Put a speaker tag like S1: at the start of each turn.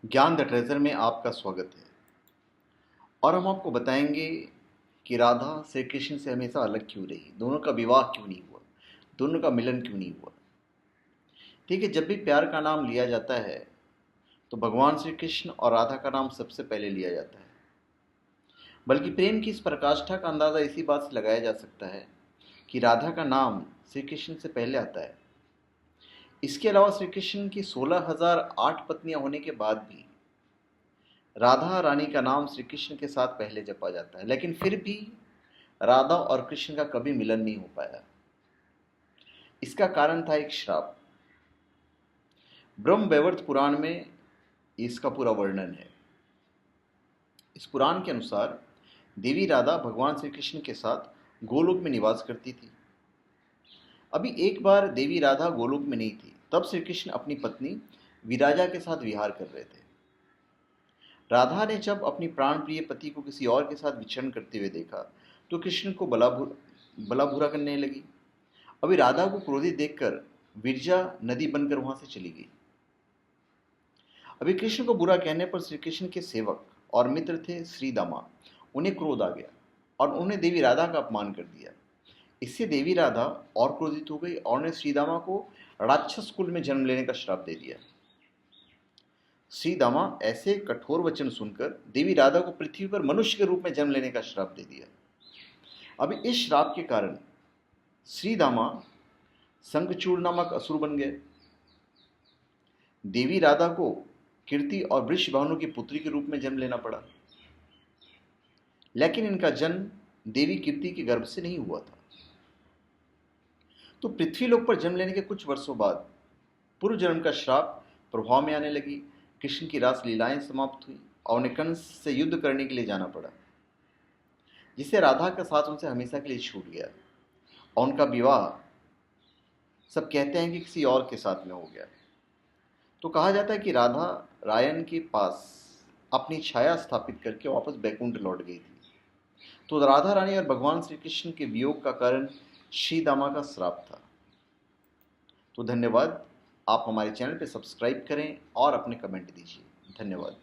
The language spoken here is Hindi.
S1: ज्ञान द ट्रेजर में आपका स्वागत है। और हम आपको बताएंगे कि राधा श्री कृष्ण से हमेशा अलग क्यों रही, दोनों का विवाह क्यों नहीं हुआ, दोनों का मिलन क्यों नहीं हुआ। ठीक है, जब भी प्यार का नाम लिया जाता है तो भगवान श्री कृष्ण और राधा का नाम सबसे पहले लिया जाता है। बल्कि प्रेम की इस पराकाष्ठा का अंदाज़ा इसी बात से लगाया जा सकता है कि राधा का नाम श्री कृष्ण से पहले आता है। इसके अलावा श्री कृष्ण की 16,008 पत्नियां होने के बाद भी राधा रानी का नाम श्री कृष्ण के साथ पहले जपा जाता है, लेकिन फिर भी राधा और कृष्ण का कभी मिलन नहीं हो पाया। इसका कारण था एक श्राप। ब्रह्म वैवर्त पुराण में इसका पूरा वर्णन है। इस पुराण के अनुसार देवी राधा भगवान श्री कृष्ण के साथ गोलोक में निवास करती थी। अभी एक बार देवी राधा गोलोक में नहीं थी, तब श्री कृष्ण अपनी पत्नी विराजा के साथ विहार कर रहे थे। राधा ने जब अपनी प्राण प्रिय पति को किसी और के साथ विचरण करते हुए देखा तो कृष्ण को बला बुरा करने लगी। अभी राधा को क्रोधित देखकर विरजा नदी बनकर वहां से चली गई। अभी कृष्ण को बुरा कहने पर श्री कृष्ण के सेवक और मित्र थे श्रीदामा, उन्हें क्रोध आ गया और उन्होंने देवी राधा का अपमान कर दिया। इससे देवी राधा और क्रोधित हो गई और उन्होंने श्रीदामा को राक्षस कुल में जन्म लेने का श्राप दे दिया। श्रीदामा ऐसे कठोर वचन सुनकर देवी राधा को पृथ्वी पर मनुष्य के रूप में जन्म लेने का श्राप दे दिया। अभी इस श्राप के कारण श्रीदामा शंखचूड़ नामक असुर बन गए। देवी राधा को कीर्ति और वृषभानु की पुत्री के रूप में जन्म लेना पड़ा, लेकिन इनका जन्म देवी कीर्ति के गर्भ से नहीं हुआ था। तो पृथ्वीलोक पर जन्म लेने के कुछ वर्षों बाद पूर्व जन्म का श्राप प्रभाव में आने लगी। कृष्ण की रास लीलाएं समाप्त हुई और उन्हें कंस से युद्ध करने के लिए जाना पड़ा, जिससे राधा का साथ उनसे हमेशा के लिए छूट गया और उनका विवाह सब कहते हैं कि किसी और के साथ में हो गया। तो कहा जाता है कि राधा रायन के पास अपनी छाया स्थापित करके वापस बैकुंठ लौट गई थी। तो राधा रानी और भगवान श्री कृष्ण के वियोग का कारण श्रीदामा का श्राप था। तो धन्यवाद। आप हमारे चैनल पे सब्सक्राइब करें और अपने कमेंट दीजिए। धन्यवाद।